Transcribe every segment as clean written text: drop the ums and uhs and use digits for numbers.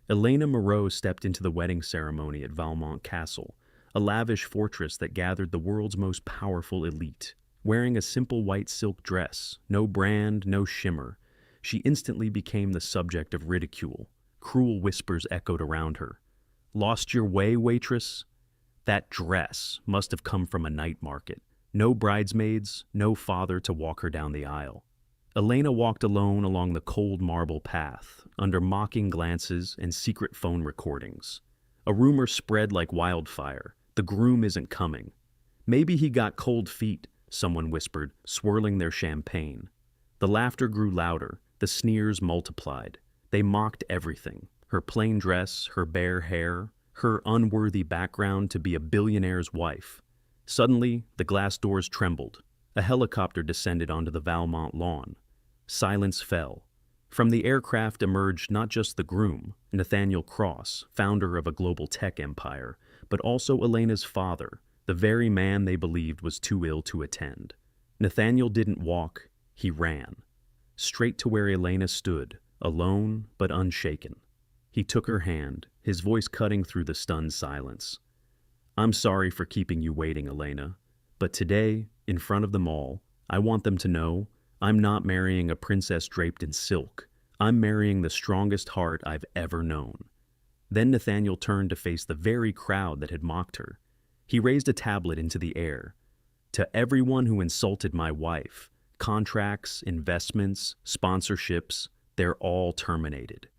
Elena Moreau stepped into the wedding ceremony at Valmont Castle, a lavish fortress that gathered the world's most powerful elite. Wearing a simple white silk dress, no brand, no shimmer, she instantly became the subject of ridicule. Cruel whispers echoed around her. "Lost your way, waitress?" That dress must have come from a night market. No bridesmaids, no father to walk her down the aisle. Elena walked alone along the cold marble path, under mocking glances and secret phone recordings. A rumor spread like wildfire. The groom isn't coming. Maybe he got cold feet, someone whispered, swirling their champagne. The laughter grew louder, the sneers multiplied. They mocked everything: her plain dress, her bare hair, her unworthy background to be a billionaire's wife. Suddenly, the glass doors trembled. A helicopter descended onto the Valmont lawn. Silence fell. From the aircraft emerged not just the groom, Nathaniel Cross, founder of a global tech empire, but also Elena's father, the very man they believed was too ill to attend. Nathaniel didn't walk, he ran. Straight to where Elena stood, alone but unshaken. He took her hand, his voice cutting through the stunned silence. "I'm sorry for keeping you waiting, Elena, but today, in front of them all, I want them to know I'm not marrying a princess draped in silk. I'm marrying the strongest heart I've ever known." Then Nathaniel turned to face the very crowd that had mocked her. He raised a tablet into the air. "To everyone who insulted my wife, contracts, investments, sponsorships, they're all terminated."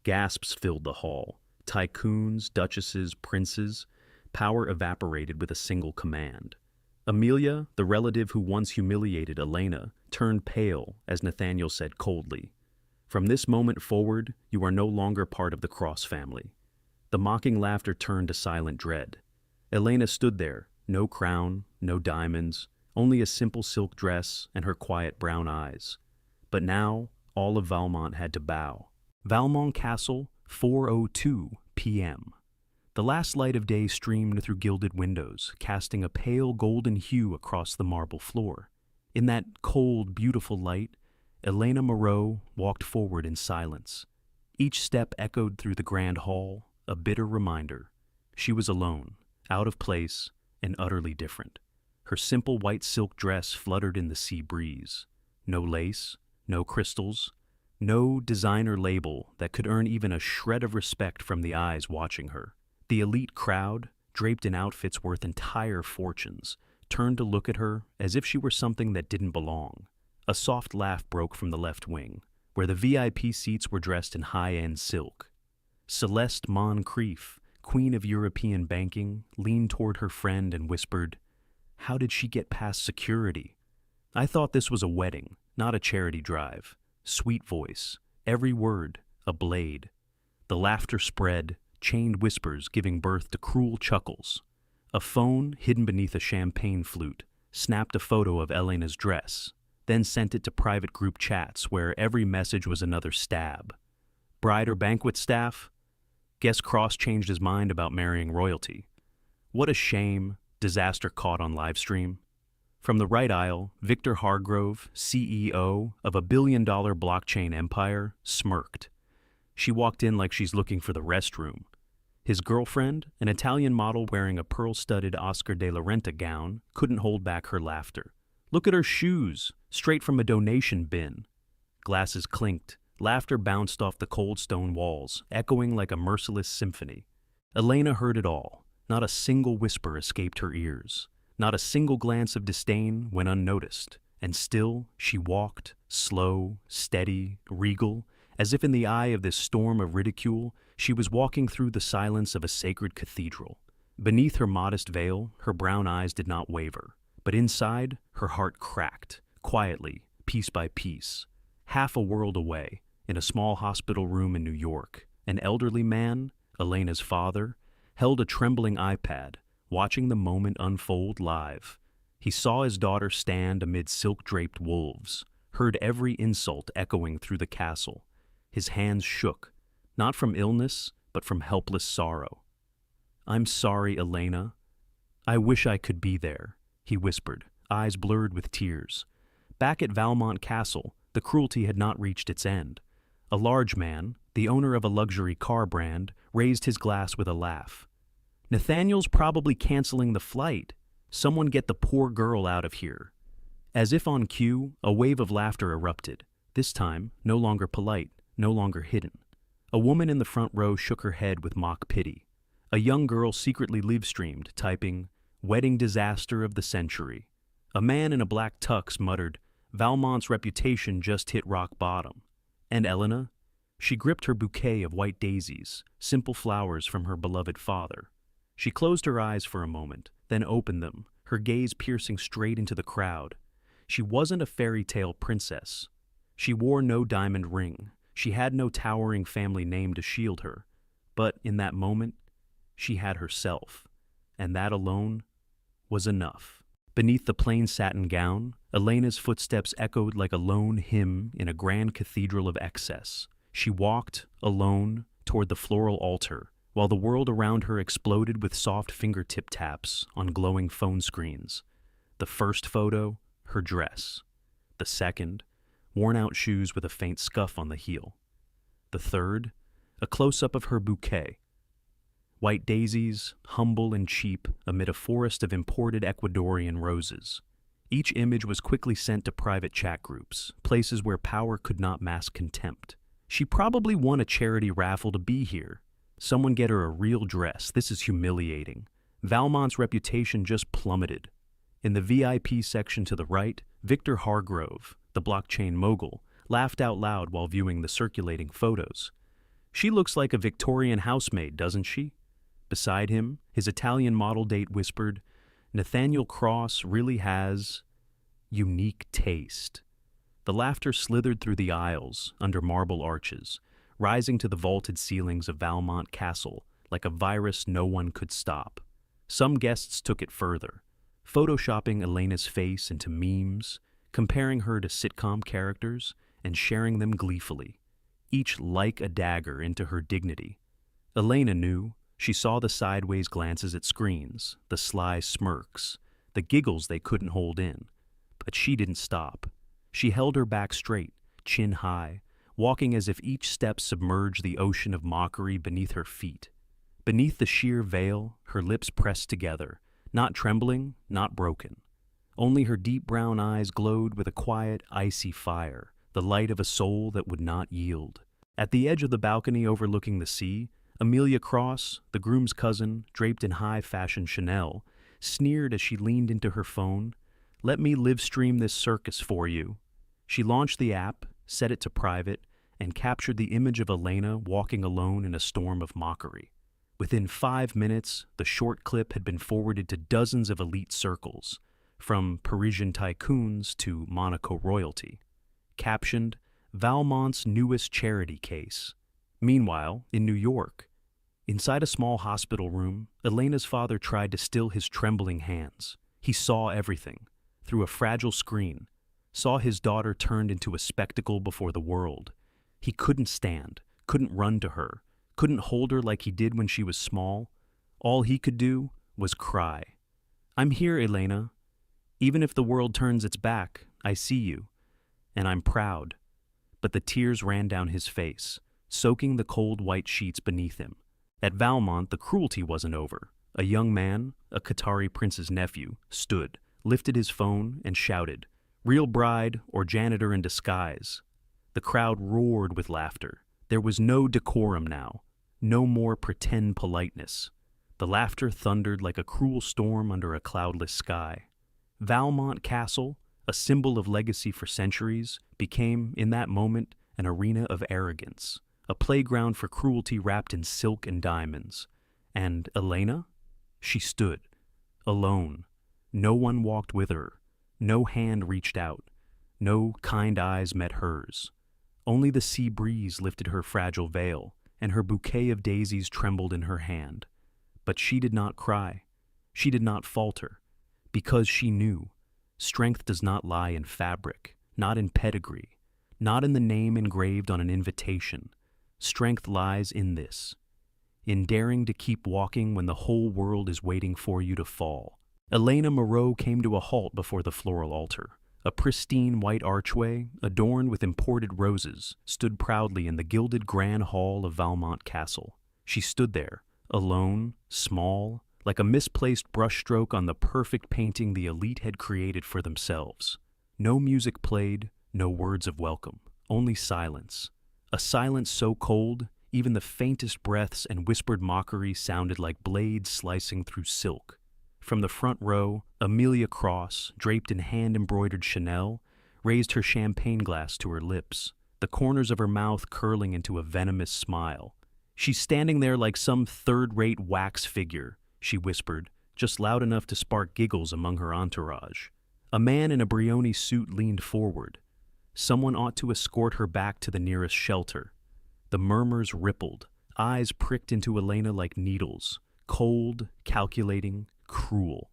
Gasps filled the hall. Tycoons, duchesses, princes. Power evaporated with a single command. Amelia, the relative who once humiliated Elena, turned pale as Nathaniel said coldly, "From this moment forward, you are no longer part of the Cross family." The mocking laughter turned to silent dread. Elena stood there, no crown, no diamonds, only a simple silk dress and her quiet brown eyes. But now, all of Valmont had to bow. Valmont Castle, 4:02 p.m. The last light of day streamed through gilded windows, casting a pale golden hue across the marble floor. In that cold, beautiful light, Elena Moreau walked forward in silence. Each step echoed through the grand hall, a bitter reminder. She was alone, out of place, and utterly different. Her simple white silk dress fluttered in the sea breeze. No lace, no crystals, no designer label that could earn even a shred of respect from the eyes watching her. The elite crowd, draped in outfits worth entire fortunes, turned to look at her as if she were something that didn't belong. A soft laugh broke from the left wing, where the VIP seats were dressed in high-end silk. Celeste Moncrief, queen of European banking, leaned toward her friend and whispered, "How did she get past security? I thought this was a wedding, not a charity drive." Sweet voice, every word a blade. The laughter spread, chained whispers giving birth to cruel chuckles. A phone, hidden beneath a champagne flute, snapped a photo of Elena's dress, then sent it to private group chats where every message was another stab. Bride or banquet staff? Guess Cross changed his mind about marrying royalty. What a shame, disaster caught on livestream. From the right aisle, Victor Hargrove, CEO of a billion-dollar blockchain empire, smirked. She walked in like she's looking for the restroom. His girlfriend, an Italian model wearing a pearl-studded Oscar de la Renta gown, couldn't hold back her laughter. "Look at her shoes, straight from a donation bin." Glasses clinked. Laughter bounced off the cold stone walls, echoing like a merciless symphony. Elena heard it all. Not a single whisper escaped her ears. Not a single glance of disdain went unnoticed. And still, she walked, slow, steady, regal, as if in the eye of this storm of ridicule, she was walking through the silence of a sacred cathedral. Beneath her modest veil, her brown eyes did not waver. But inside, her heart cracked, quietly, piece by piece. Half a world away, in a small hospital room in New York, an elderly man, Elena's father, held a trembling iPad, watching the moment unfold live. He saw his daughter stand amid silk-draped wolves, heard every insult echoing through the castle. His hands shook, not from illness, but from helpless sorrow. "I'm sorry, Elena. I wish I could be there," he whispered, eyes blurred with tears. Back at Valmont Castle, the cruelty had not reached its end. A large man, the owner of a luxury car brand, raised his glass with a laugh. "Nathaniel's probably canceling the flight. Someone get the poor girl out of here." As if on cue, a wave of laughter erupted, this time no longer polite, no longer hidden. A woman in the front row shook her head with mock pity. A young girl secretly live-streamed, typing, "Wedding disaster of the century." A man in a black tux muttered, "Valmont's reputation just hit rock bottom." And Elena? She gripped her bouquet of white daisies, simple flowers from her beloved father. She closed her eyes for a moment, then opened them, her gaze piercing straight into the crowd. She wasn't a fairy tale princess. She wore no diamond ring. She had no towering family name to shield her. But in that moment, she had herself. And that alone was enough. Beneath the plain satin gown, Elena's footsteps echoed like a lone hymn in a grand cathedral of excess. She walked, alone, toward the floral altar, while the world around her exploded with soft fingertip taps on glowing phone screens. The first photo, her dress. The second, worn-out shoes with a faint scuff on the heel. The third, a close-up of her bouquet. White daisies, humble and cheap, amid a forest of imported Ecuadorian roses. Each image was quickly sent to private chat groups, places where power could not mask contempt. She probably won a charity raffle to be here. Someone get her a real dress. This is humiliating. Valmont's reputation just plummeted. In the VIP section to the right, Victor Hargrove, the blockchain mogul, laughed out loud while viewing the circulating photos. "She looks like a Victorian housemaid, doesn't she?" Beside him, his Italian model date whispered, "Nathaniel Cross really has unique taste." The laughter slithered through the aisles, under marble arches, rising to the vaulted ceilings of Valmont Castle like a virus no one could stop. Some guests took it further, photoshopping Elena's face into memes, comparing her to sitcom characters, and sharing them gleefully, each like a dagger into her dignity. Elena knew. She saw the sideways glances at screens, the sly smirks, the giggles they couldn't hold in. But she didn't stop. She held her back straight, chin high, walking as if each step submerged the ocean of mockery beneath her feet. Beneath the sheer veil, her lips pressed together, not trembling, not broken. Only her deep brown eyes glowed with a quiet, icy fire, the light of a soul that would not yield. At the edge of the balcony overlooking the sea, Amelia Cross, the groom's cousin, draped in high-fashion Chanel, sneered as she leaned into her phone. "Let me live-stream this circus for you." She launched the app, set it to private, and captured the image of Elena walking alone in a storm of mockery. Within 5 minutes, the short clip had been forwarded to dozens of elite circles, from Parisian tycoons to Monaco royalty. Captioned, "Valmont's newest charity case." Meanwhile, in New York, inside a small hospital room, Elena's father tried to still his trembling hands. He saw everything, through a fragile screen, saw his daughter turned into a spectacle before the world. He couldn't stand, couldn't run to her, couldn't hold her like he did when she was small. All he could do was cry. "I'm here, Elena. Even if the world turns its back, I see you, and I'm proud." But the tears ran down his face, soaking the cold white sheets beneath him. At Valmont, the cruelty wasn't over. A young man, a Qatari prince's nephew, stood, lifted his phone, and shouted, "Real bride or janitor in disguise." The crowd roared with laughter. There was no decorum now, no more pretend politeness. The laughter thundered like a cruel storm under a cloudless sky. Valmont Castle, a symbol of legacy for centuries, became, in that moment, an arena of arrogance, a playground for cruelty wrapped in silk and diamonds. And Elena? She stood, alone. No one walked with her. No hand reached out. No kind eyes met hers. Only the sea breeze lifted her fragile veil, and her bouquet of daisies trembled in her hand. But she did not cry. She did not falter, because she knew strength does not lie in fabric, not in pedigree, not in the name engraved on an invitation. Strength lies in this, in daring to keep walking when the whole world is waiting for you to fall. Elena Moreau came to a halt before the floral altar, A pristine white archway, adorned with imported roses, stood proudly in the gilded grand hall of Valmont Castle. She stood there, alone, small, like a misplaced brushstroke on the perfect painting the elite had created for themselves. No music played, no words of welcome, only silence. A silence so cold, even the faintest breaths and whispered mockery sounded like blades slicing through silk. From the front row, Amelia Cross, draped in hand-embroidered Chanel, raised her champagne glass to her lips, the corners of her mouth curling into a venomous smile. "She's standing there like some third-rate wax figure," she whispered, just loud enough to spark giggles among her entourage. A man in a Brioni suit leaned forward. Someone ought to escort her back to the nearest shelter. The murmurs rippled, eyes pricked into Elena like needles, cold, calculating, cruel.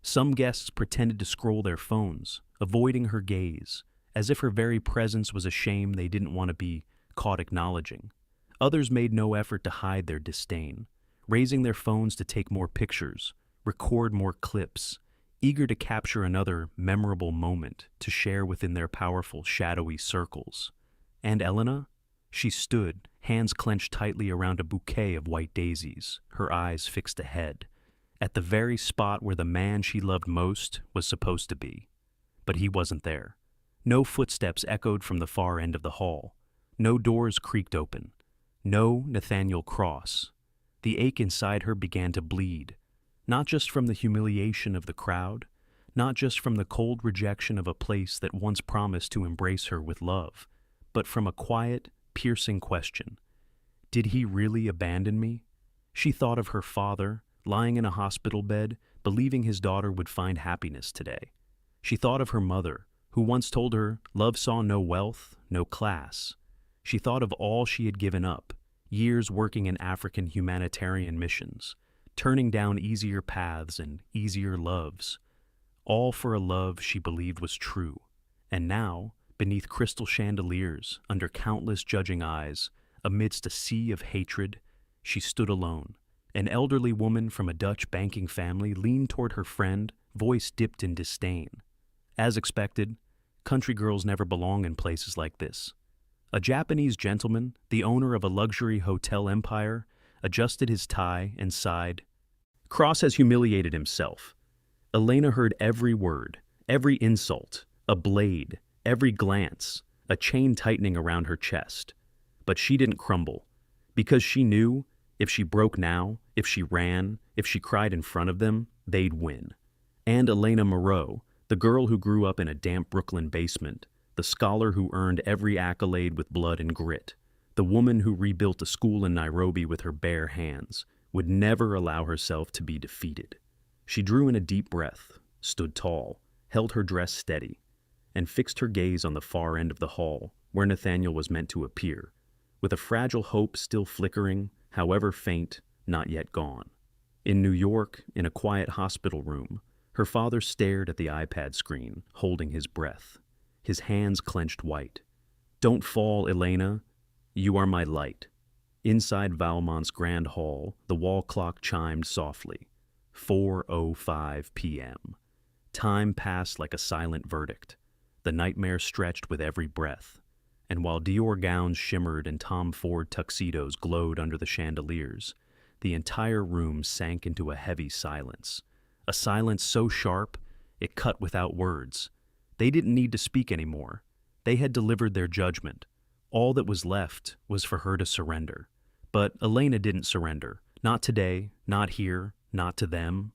Some guests pretended to scroll their phones, avoiding her gaze, as if her very presence was a shame they didn't want to be caught acknowledging. Others made no effort to hide their disdain, raising their phones to take more pictures, record more clips, eager to capture another memorable moment to share within their powerful, shadowy circles. And Elena? She stood, hands clenched tightly around a bouquet of white daisies, her eyes fixed ahead, at the very spot where the man she loved most was supposed to be. But he wasn't there. No footsteps echoed from the far end of the hall. No doors creaked open. No Nathaniel Cross. The ache inside her began to bleed, not just from the humiliation of the crowd, not just from the cold rejection of a place that once promised to embrace her with love, but from a quiet, piercing question. Did he really abandon me? She thought of her father, lying in a hospital bed, believing his daughter would find happiness today. She thought of her mother, who once told her love saw no wealth, no class. She thought of all she had given up, years working in African humanitarian missions, turning down easier paths and easier loves, all for a love she believed was true. And now, beneath crystal chandeliers, under countless judging eyes, amidst a sea of hatred, she stood alone. An elderly woman from a Dutch banking family leaned toward her friend, voice dipped in disdain. As expected, country girls never belong in places like this. A Japanese gentleman, the owner of a luxury hotel empire, adjusted his tie and sighed. Cross has humiliated himself. Elena heard every word, every insult, a blade, every glance, a chain tightening around her chest. But she didn't crumble, because she knew if she broke now, if she ran, if she cried in front of them, they'd win. And Elena Moreau, the girl who grew up in a damp Brooklyn basement, the scholar who earned every accolade with blood and grit, the woman who rebuilt a school in Nairobi with her bare hands, would never allow herself to be defeated. She drew in a deep breath, stood tall, held her dress steady, and fixed her gaze on the far end of the hall, where Nathaniel was meant to appear, with a fragile hope still flickering, however faint, not yet gone. In New York, in a quiet hospital room, her father stared at the iPad screen, holding his breath, his hands clenched white. "Don't fall, Elena. You are my light." Inside Valmont's grand hall, the wall clock chimed softly. 4:05 p.m. Time passed like a silent verdict. The nightmare stretched with every breath. And while Dior gowns shimmered and Tom Ford tuxedos glowed under the chandeliers, the entire room sank into a heavy silence. A silence so sharp, it cut without words. They didn't need to speak anymore. They had delivered their judgment. All that was left was for her to surrender. But Elena didn't surrender. Not today, not here, not to them.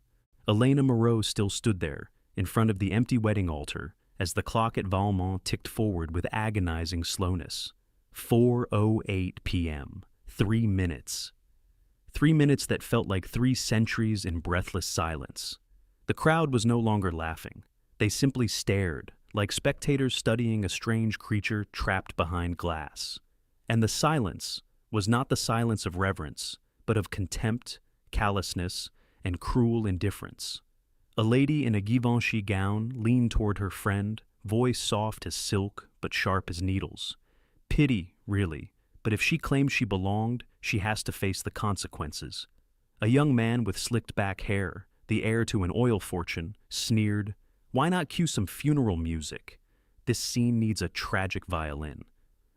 Elena Moreau still stood there, in front of the empty wedding altar, as the clock at Valmont ticked forward with agonizing slowness. 4:08 p.m. 3 minutes. 3 minutes that felt like 3 centuries in breathless silence. The crowd was no longer laughing. They simply stared, like spectators studying a strange creature trapped behind glass. And the silence was not the silence of reverence, but of contempt, callousness, and cruel indifference. A lady in a Givenchy gown leaned toward her friend, voice soft as silk but sharp as needles. Pity, really, but if she claims she belonged, she has to face the consequences. A young man with slicked back hair, the heir to an oil fortune, sneered, "Why not cue some funeral music? This scene needs a tragic violin.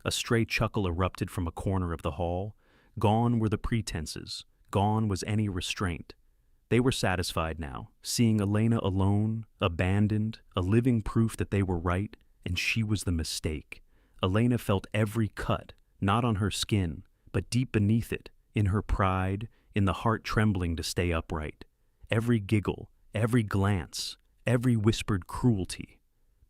A stray chuckle erupted from a corner of the hall. Gone were the pretenses. Gone was any restraint. They were satisfied now, seeing Elena alone, abandoned, a living proof that they were right, and she was the mistake. Elena felt every cut, not on her skin, but deep beneath it, in her pride, in the heart trembling to stay upright. Every giggle, every glance, every whispered cruelty.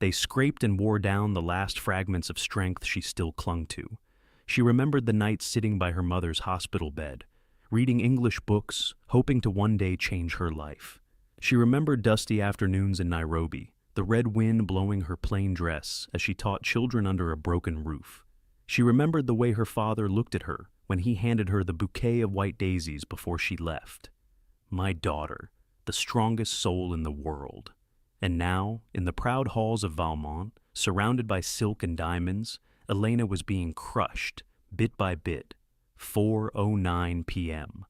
They scraped and wore down the last fragments of strength she still clung to. She remembered the nights sitting by her mother's hospital bed, reading English books, hoping to one day change her life. She remembered dusty afternoons in Nairobi, the red wind blowing her plain dress as she taught children under a broken roof. She remembered the way her father looked at her when he handed her the bouquet of white daisies before she left. My daughter, the strongest soul in the world. And now, in the proud halls of Valmont, surrounded by silk and diamonds, Elena was being crushed, bit by bit. 4:09 p.m.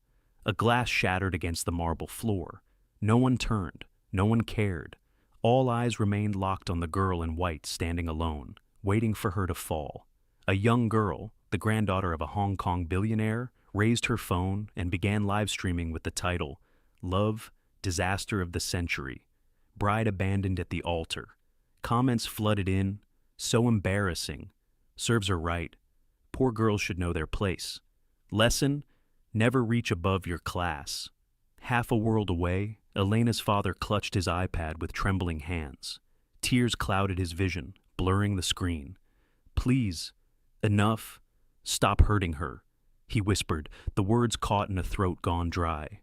A glass shattered against the marble floor. No one turned. No one cared. All eyes remained locked on the girl in white standing alone, waiting for her to fall. A young girl, the granddaughter of a Hong Kong billionaire, raised her phone and began live streaming with the title, Love, Disaster of the Century. Bride abandoned at the altar. Comments flooded in. So embarrassing. Serves her right. Poor girls should know their place. Lesson: never reach above your class. Half a world away, Elena's father clutched his iPad with trembling hands. Tears clouded his vision, blurring the screen. Please, enough. Stop hurting her, he whispered, the words caught in a throat gone dry.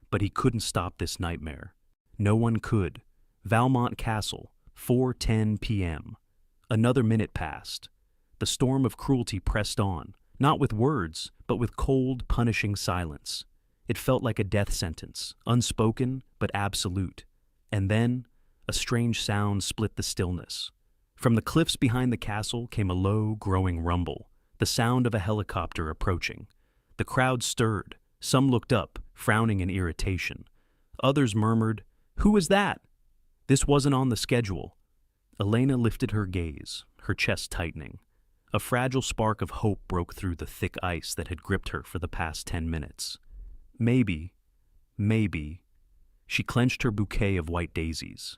But he couldn't stop this nightmare. No one could. Valmont Castle, 4:10 p.m. Another minute passed. The storm of cruelty pressed on, not with words, but with cold, punishing silence. It felt like a death sentence, unspoken but absolute. And then, a strange sound split the stillness. From the cliffs behind the castle came a low, growing rumble, the sound of a helicopter approaching. The crowd stirred. Some looked up, frowning in irritation. Others murmured, "Who is that?" This wasn't on the schedule. Elena lifted her gaze, her chest tightening. A fragile spark of hope broke through the thick ice that had gripped her for the past 10 minutes. Maybe. She clenched her bouquet of white daisies,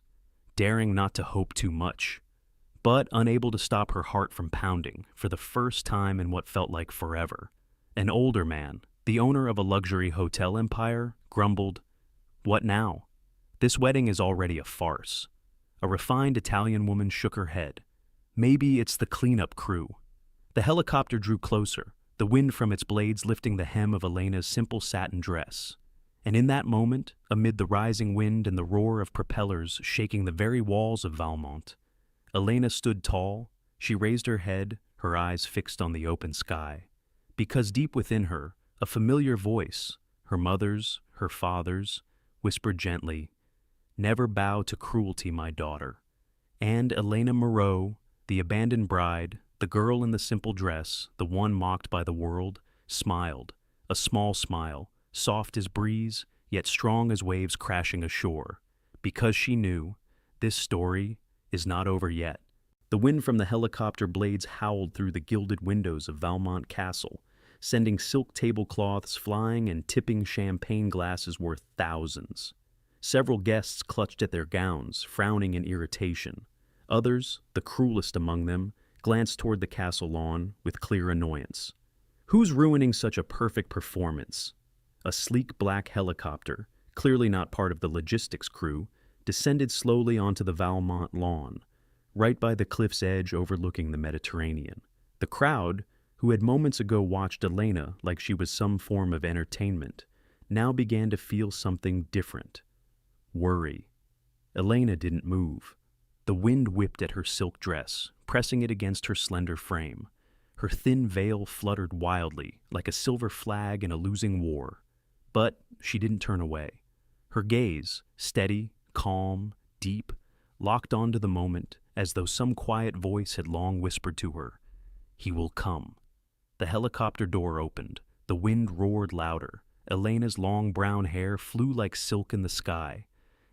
daring not to hope too much, but unable to stop her heart from pounding for the first time in what felt like forever. An older man, the owner of a luxury hotel empire, grumbled, "What now? This wedding is already a farce." A refined Italian woman shook her head. "Maybe it's the cleanup crew." The helicopter drew closer, the wind from its blades lifting the hem of Elena's simple satin dress. And in that moment, amid the rising wind and the roar of propellers shaking the very walls of Valmont, Elena stood tall. She raised her head, her eyes fixed on the open sky. Because deep within her, a familiar voice, her mother's, her father's, whispered gently, "Never bow to cruelty, my daughter." And Elena Moreau, the abandoned bride, the girl in the simple dress, the one mocked by the world, smiled, a small smile, soft as breeze, yet strong as waves crashing ashore, because she knew this story is not over yet. The wind from the helicopter blades howled through the gilded windows of Valmont Castle, sending silk tablecloths flying and tipping champagne glasses worth thousands. Several guests clutched at their gowns, frowning in irritation. Others, the cruelest among them, glanced toward the castle lawn with clear annoyance. Who's ruining such a perfect performance? A sleek black helicopter, clearly not part of the logistics crew, descended slowly onto the Valmont lawn, right by the cliff's edge overlooking the Mediterranean. The crowd, who had moments ago watched Elena like she was some form of entertainment, now began to feel something different. Worry. Elena didn't move. The wind whipped at her silk dress, pressing it against her slender frame. Her thin veil fluttered wildly, like a silver flag in a losing war. But she didn't turn away. Her gaze, steady, calm, deep, locked onto the moment as though some quiet voice had long whispered to her, "He will come." The helicopter door opened. The wind roared louder. Elena's long brown hair flew like silk in the sky.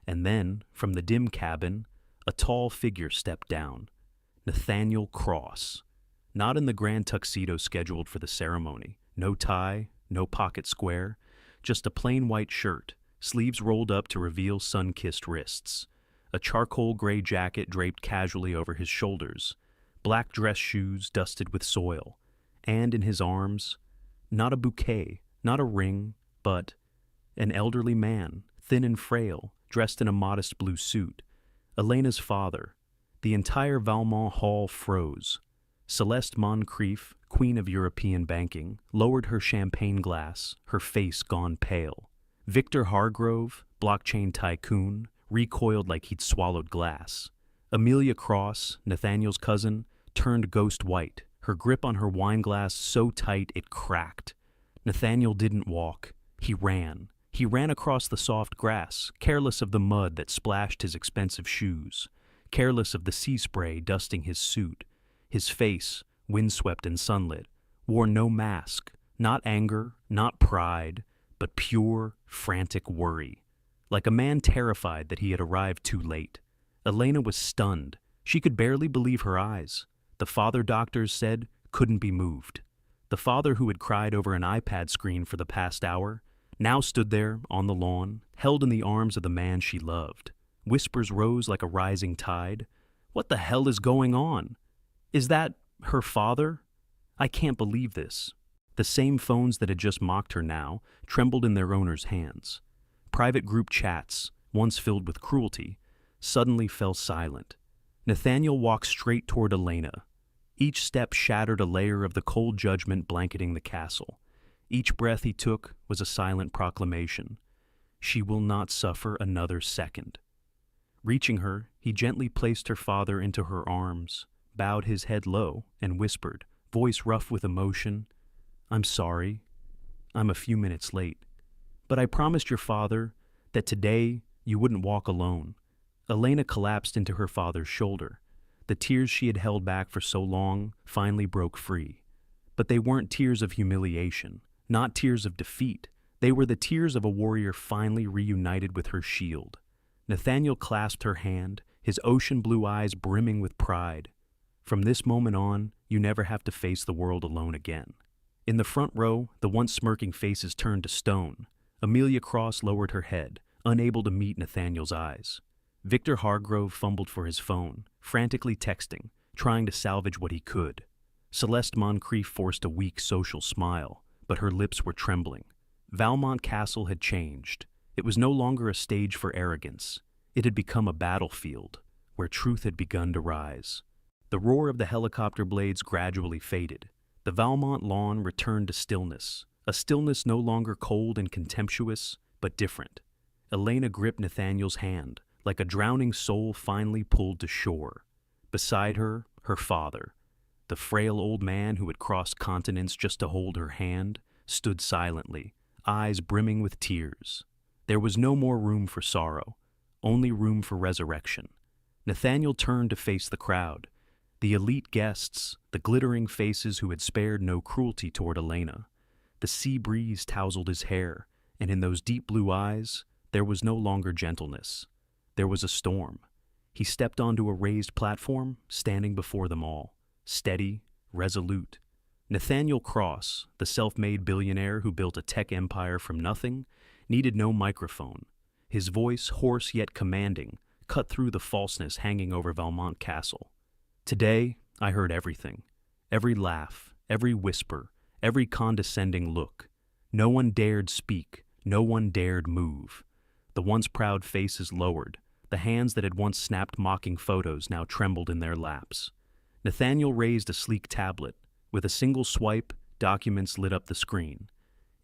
And then, from the dim cabin, a tall figure stepped down. Nathaniel Cross. Not in the grand tuxedo scheduled for the ceremony. No tie, no pocket square, just a plain white shirt, sleeves rolled up to reveal sun-kissed wrists. A charcoal gray jacket draped casually over his shoulders. Black dress shoes dusted with soil. And in his arms, not a bouquet, not a ring, but an elderly man, thin and frail, dressed in a modest blue suit. Elena's father. The entire Valmont hall froze. Celeste Moncrief, queen of European banking, lowered her champagne glass, her face gone pale. Victor Hargrove, blockchain tycoon, recoiled like he'd swallowed glass. Amelia Cross, Nathaniel's cousin, turned ghost white, her grip on her wine glass so tight it cracked. Nathaniel didn't walk. He ran. He ran across the soft grass, careless of the mud that splashed his expensive shoes, careless of the sea spray dusting his suit. His face, windswept and sunlit, wore no mask, not anger, not pride, but pure, frantic worry. Like a man terrified that he had arrived too late. Elena was stunned. She could barely believe her eyes. The father, doctors said, couldn't be moved. The father who had cried over an iPad screen for the past hour now stood there on the lawn, held in the arms of the man she loved. Whispers rose like a rising tide. What the hell is going on? Is that her father? I can't believe this. The same phones that had just mocked her now trembled in their owners' hands. Private group chats, once filled with cruelty, suddenly fell silent. Nathaniel walked straight toward Elena. Each step shattered a layer of the cold judgment blanketing the castle. Each breath he took was a silent proclamation. She will not suffer another second. Reaching her, he gently placed her father into her arms, bowed his head low, and whispered, voice rough with emotion, I'm sorry. I'm a few minutes late. But I promised your father that today you wouldn't walk alone. Elena collapsed into her father's shoulder. The tears she had held back for so long finally broke free. But they weren't tears of humiliation, not tears of defeat. They were the tears of a warrior finally reunited with her shield. Nathaniel clasped her hand, his ocean blue eyes brimming with pride. From this moment on, you never have to face the world alone again. In the front row, the once smirking faces turned to stone. Amelia Cross lowered her head, unable to meet Nathaniel's eyes. Victor Hargrove fumbled for his phone, frantically texting, trying to salvage what he could. Celeste Moncrief forced a weak social smile, but her lips were trembling. Valmont Castle had changed. It was no longer a stage for arrogance. It had become a battlefield, where truth had begun to rise. The roar of the helicopter blades gradually faded. The Valmont lawn returned to stillness, a stillness no longer cold and contemptuous, but different. Elena gripped Nathaniel's hand, like a drowning soul finally pulled to shore. Beside her, her father, the frail old man who had crossed continents just to hold her hand, stood silently, eyes brimming with tears. There was no more room for sorrow, only room for resurrection. Nathaniel turned to face the crowd, the elite guests, the glittering faces who had spared no cruelty toward Elena. The sea breeze tousled his hair, and in those deep blue eyes, there was no longer gentleness. There was a storm. He stepped onto a raised platform, standing before them all, steady, resolute. Nathaniel Cross, the self-made billionaire who built a tech empire from nothing, needed no microphone. His voice, hoarse yet commanding, cut through the falseness hanging over Valmont Castle. Today, I heard everything. Every laugh, every whisper, every condescending look. No one dared speak, no one dared move. The once proud faces lowered. The hands that had once snapped mocking photos now trembled in their laps. Nathaniel raised a sleek tablet. With a single swipe, documents lit up the screen.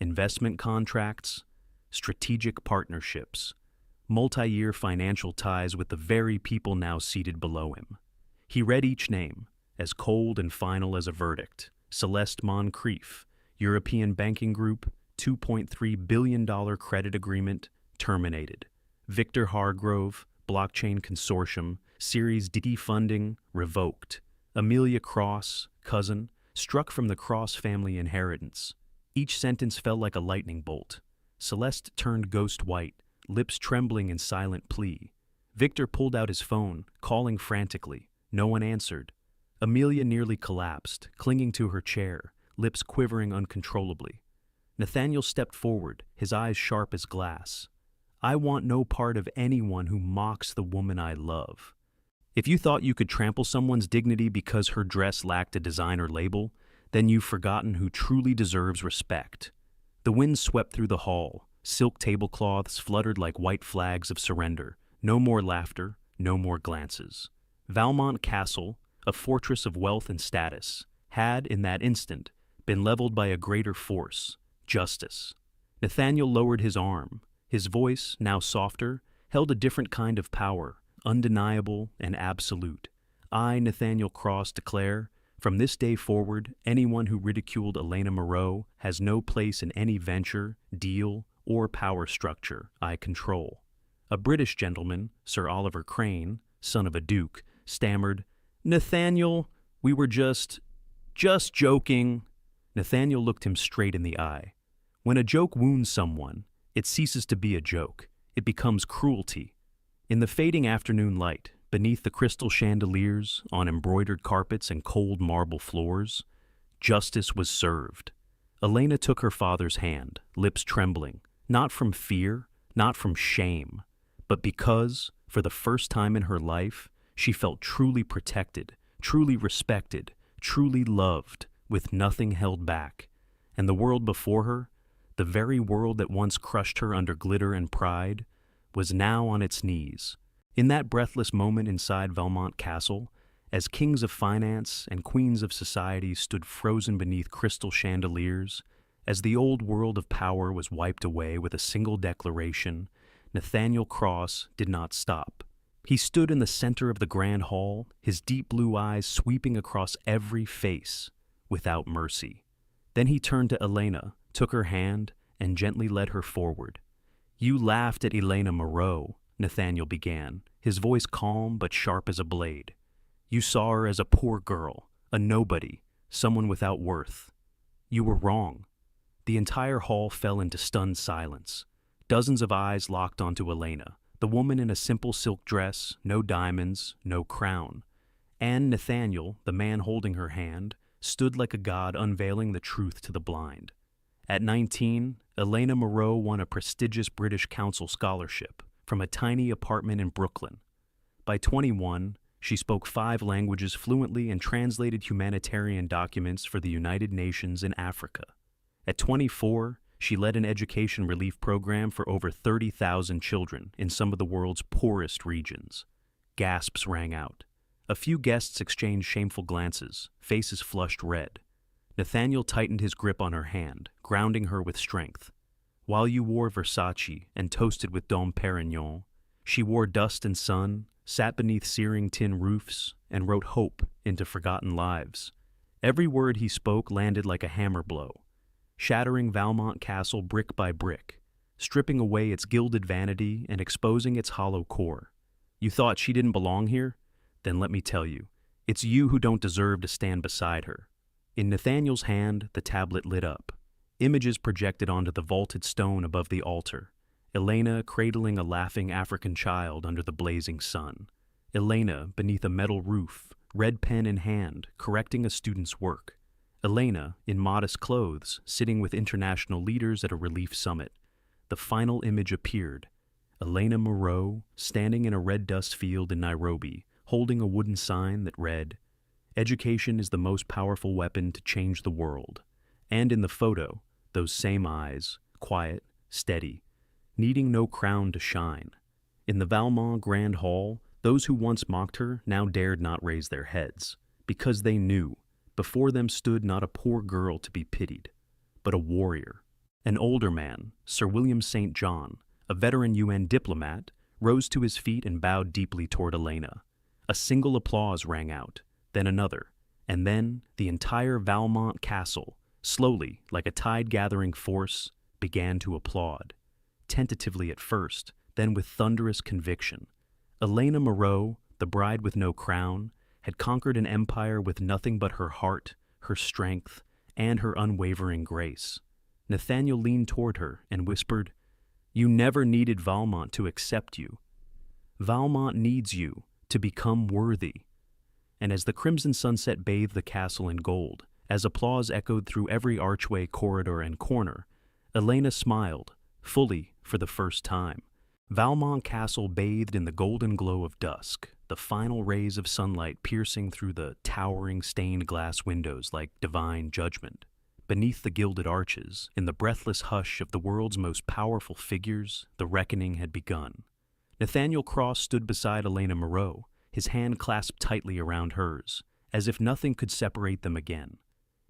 Investment contracts, strategic partnerships, multi-year financial ties with the very people now seated below him. He read each name, as cold and final as a verdict. Celeste Moncrief, European Banking Group, $2.3 billion credit agreement, terminated. Victor Hargrove, Blockchain Consortium, Series D funding, revoked. Amelia Cross, cousin, struck from the Cross family inheritance. Each sentence fell like a lightning bolt. Celeste turned ghost white, lips trembling in silent plea. Victor pulled out his phone, calling frantically. No one answered. Amelia nearly collapsed, clinging to her chair, lips quivering uncontrollably. Nathaniel stepped forward, his eyes sharp as glass. I want no part of anyone who mocks the woman I love. If you thought you could trample someone's dignity because her dress lacked a designer label, then you've forgotten who truly deserves respect. The wind swept through the hall. Silk tablecloths fluttered like white flags of surrender. No more laughter, no more glances. Valmont Castle, a fortress of wealth and status, had, in that instant, been leveled by a greater force, justice. Nathaniel lowered his arm. His voice, now softer, held a different kind of power, undeniable and absolute. I, Nathaniel Cross, declare, from this day forward, anyone who ridiculed Elena Moreau has no place in any venture, deal, or power structure I control. A British gentleman, Sir Oliver Crane, son of a duke, stammered, Nathaniel, we were just joking. Nathaniel looked him straight in the eye. When a joke wounds someone, it ceases to be a joke. It becomes cruelty. In the fading afternoon light, beneath the crystal chandeliers, on embroidered carpets and cold marble floors, justice was served. Elena took her father's hand, lips trembling, not from fear, not from shame, but because, for the first time in her life, she felt truly protected, truly respected, truly loved, with nothing held back. And the world before her, the very world that once crushed her under glitter and pride, was now on its knees. In that breathless moment inside Valmont Castle, as kings of finance and queens of society stood frozen beneath crystal chandeliers, as the old world of power was wiped away with a single declaration, Nathaniel Cross did not stop. He stood in the center of the grand hall, his deep blue eyes sweeping across every face, without mercy. Then he turned to Elena, took her hand, and gently led her forward. You laughed at Elena Moreau, Nathaniel began, his voice calm but sharp as a blade. You saw her as a poor girl, a nobody, someone without worth. You were wrong. The entire hall fell into stunned silence. Dozens of eyes locked onto Elena, the woman in a simple silk dress, no diamonds, no crown. And Nathaniel, the man holding her hand, stood like a god unveiling the truth to the blind. At 19, Elena Moreau won a prestigious British Council scholarship from a tiny apartment in Brooklyn. By 21, she spoke 5 languages fluently and translated humanitarian documents for the United Nations in Africa. At 24, she led an education relief program for over 30,000 children in some of the world's poorest regions. Gasps rang out. A few guests exchanged shameful glances, faces flushed red. Nathaniel tightened his grip on her hand, grounding her with strength. While you wore Versace and toasted with Dom Perignon, she wore dust and sun, sat beneath searing tin roofs, and wrote hope into forgotten lives. Every word he spoke landed like a hammer blow, shattering Valmont Castle brick by brick, stripping away its gilded vanity and exposing its hollow core. You thought she didn't belong here? Then let me tell you, it's you who don't deserve to stand beside her. In Nathaniel's hand, the tablet lit up. Images projected onto the vaulted stone above the altar. Elena cradling a laughing African child under the blazing sun. Elena beneath a metal roof, red pen in hand, correcting a student's work. Elena, in modest clothes, sitting with international leaders at a relief summit. The final image appeared. Elena Moreau, standing in a red dust field in Nairobi, holding a wooden sign that read, "Education is the most powerful weapon to change the world." And in the photo, those same eyes, quiet, steady, needing no crown to shine. In the Valmont Grand Hall, those who once mocked her now dared not raise their heads, because they knew, before them stood not a poor girl to be pitied, but a warrior. An older man, Sir William St. John, a veteran UN diplomat, rose to his feet and bowed deeply toward Elena. A single applause rang out, then another, and then the entire Valmont Castle, slowly, like a tide-gathering force, began to applaud. Tentatively at first, then with thunderous conviction. Elena Moreau, the bride with no crown, had conquered an empire with nothing but her heart, her strength, and her unwavering grace. Nathaniel leaned toward her and whispered, "You never needed Valmont to accept you. Valmont needs you to become worthy." and as the crimson sunset bathed the castle in gold, as applause echoed through every archway, corridor, and corner, Elena smiled, fully for the first time. Valmont Castle bathed in the golden glow of dusk, the final rays of sunlight piercing through the towering stained glass windows like divine judgment. Beneath the gilded arches, in the breathless hush of the world's most powerful figures, the reckoning had begun. Nathaniel Cross stood beside Elena Moreau, his hand clasped tightly around hers, as if nothing could separate them again.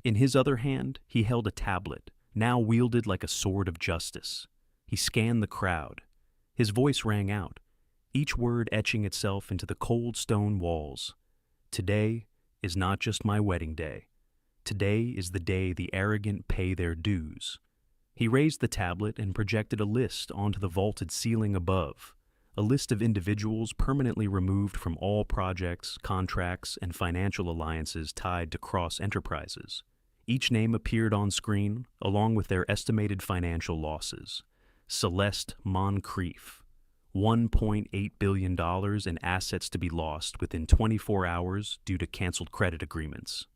In his other hand, he held a tablet, now wielded like a sword of justice. He scanned the crowd. His voice rang out, each word etching itself into the cold stone walls. Today is not just my wedding day. Today is the day the arrogant pay their dues. He raised the tablet and projected a list onto the vaulted ceiling above, a list of individuals permanently removed from all projects, contracts, and financial alliances tied to Cross Enterprises. Each name appeared on screen, along with their estimated financial losses. Celeste Moncrief, $1.8 billion in assets to be lost within 24 hours due to canceled credit agreements.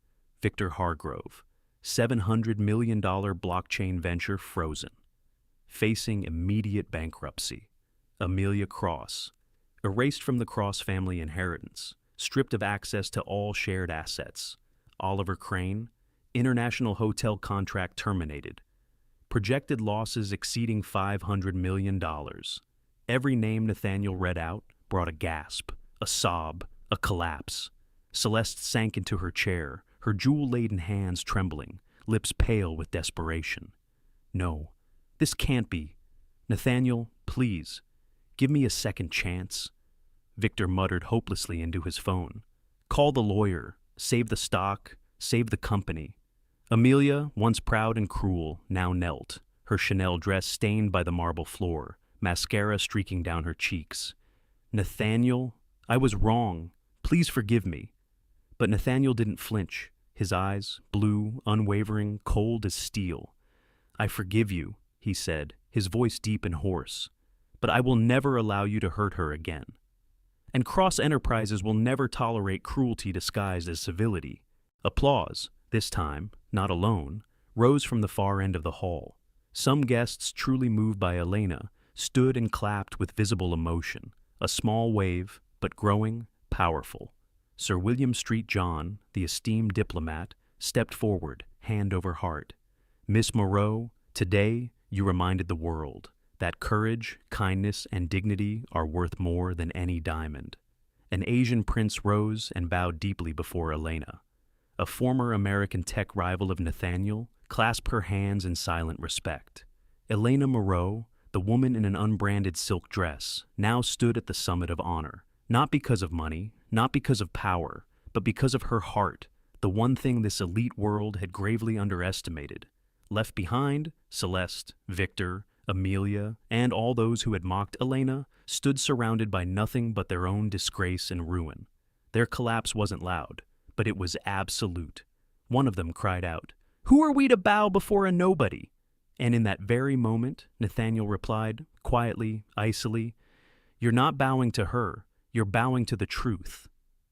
Victor Hargrove, $700 million blockchain venture frozen. Facing immediate bankruptcy. Amelia Cross, erased from the Cross family inheritance, stripped of access to all shared assets. Oliver Crane, international hotel contract terminated. Projected losses exceeding $500 million. Every name Nathaniel read out brought a gasp, a sob, a collapse. Celeste sank into her chair, her jewel-laden hands trembling, lips pale with desperation. No, this can't be. Nathaniel, please, give me a second chance. Victor muttered hopelessly into his phone. Call the lawyer, save the stock, save the company. Amelia, once proud and cruel, now knelt, her Chanel dress stained by the marble floor, mascara streaking down her cheeks. Nathaniel, I was wrong. Please forgive me. But Nathaniel didn't flinch, his eyes, blue, unwavering, cold as steel. I forgive you, he said, his voice deep and hoarse, but I will never allow you to hurt her again. And Cross Enterprises will never tolerate cruelty disguised as civility. Applause, this time, not alone, rose from the far end of the hall. Some guests, truly moved by Elena, stood and clapped with visible emotion, a small wave, but growing, powerful. Sir William Street John, the esteemed diplomat, stepped forward, hand over heart. Miss Moreau, today you reminded the world that courage, kindness, and dignity are worth more than any diamond. An Asian prince rose and bowed deeply before Elena. A former American tech rival of Nathaniel clasped her hands in silent respect. Elena Moreau, the woman in an unbranded silk dress, now stood at the summit of honor, not because of money, not because of power, but because of her heart, the one thing this elite world had gravely underestimated. Left behind, Celeste, Victor, Amelia, and all those who had mocked Elena stood surrounded by nothing but their own disgrace and ruin. Their collapse wasn't loud, but it was absolute. One of them cried out, "Who are we to bow before a nobody?" And in that very moment, Nathaniel replied, quietly, icily, "You're not bowing to her, you're bowing to the truth."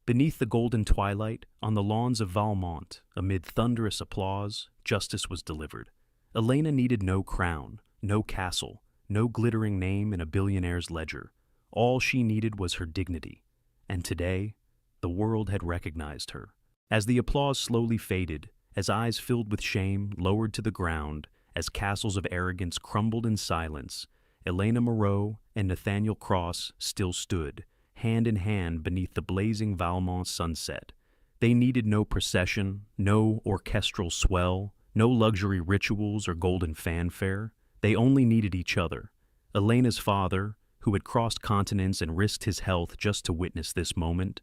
Beneath the golden twilight, on the lawns of Valmont, amid thunderous applause, justice was delivered. Elena needed no crown, no castle, no glittering name in a billionaire's ledger. All she needed was her dignity. And today, the world had recognized her. As the applause slowly faded, as eyes filled with shame lowered to the ground, as castles of arrogance crumbled in silence, Elena Moreau and Nathaniel Cross still stood, hand in hand beneath the blazing Valmont sunset. They needed no procession, no orchestral swell, no luxury rituals or golden fanfare. They only needed each other. Elena's father, who had crossed continents and risked his health just to witness this moment,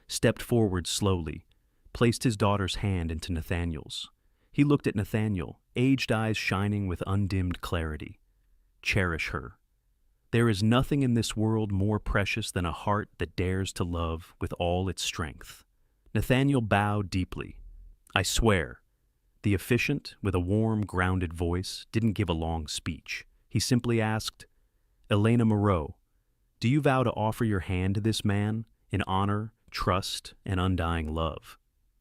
stepped forward slowly, placed his daughter's hand into Nathaniel's. He looked at Nathaniel, aged eyes shining with undimmed clarity. Cherish her. There is nothing in this world more precious than a heart that dares to love with all its strength. Nathaniel bowed deeply. I swear. The officiant, with a warm, grounded voice, didn't give a long speech. He simply asked, Elena Moreau, do you vow to offer your hand to this man in honor, trust, and undying love.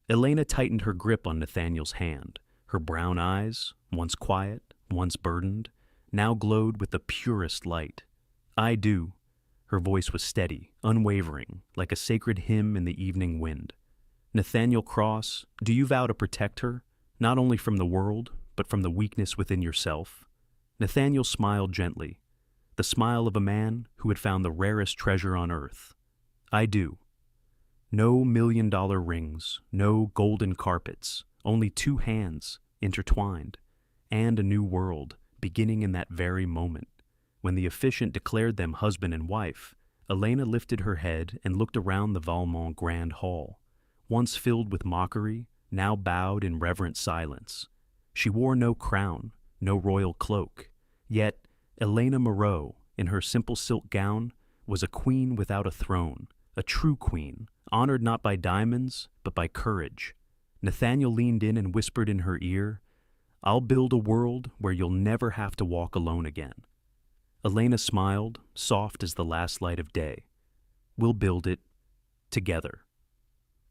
Elena tightened her grip on Nathaniel's hand. Her brown eyes, once quiet, once burdened, now glowed with the purest light. "I do." Her voice was steady, unwavering, like a sacred hymn in the evening wind. "Nathaniel Cross, do you vow to protect her, not only from the world, but from the weakness within yourself?" Nathaniel smiled gently, the smile of a man who had found the rarest treasure on earth. "I do." No million-dollar rings, no golden carpets, only two hands, intertwined, and a new world, beginning in that very moment. When the officiant declared them husband and wife, Elena lifted her head and looked around the Valmont Grand Hall, once filled with mockery, now bowed in reverent silence. She wore no crown, no royal cloak, yet Elena Moreau, in her simple silk gown, was a queen without a throne, a true queen, honored not by diamonds, but by courage. Nathaniel leaned in and whispered in her ear, "I'll build a world where you'll never have to walk alone again." Elena smiled, soft as the last light of day. "We'll build it together."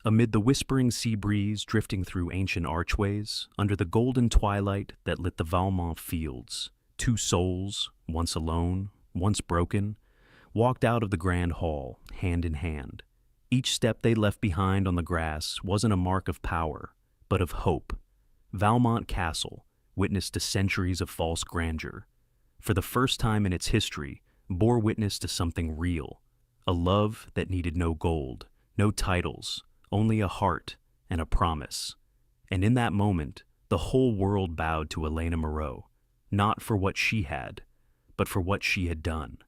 Amid the whispering sea breeze drifting through ancient archways, under the golden twilight that lit the Valmont fields, two souls, once alone, once broken, walked out of the grand hall, hand in hand. Each step they left behind on the grass wasn't a mark of power, but of hope. Valmont Castle, witness to centuries of false grandeur, for the first time in its history, bore witness to something real, a love that needed no gold, no titles, only a heart and a promise. And in that moment, the whole world bowed to Elena Moreau, not for what she had, but for what she had done.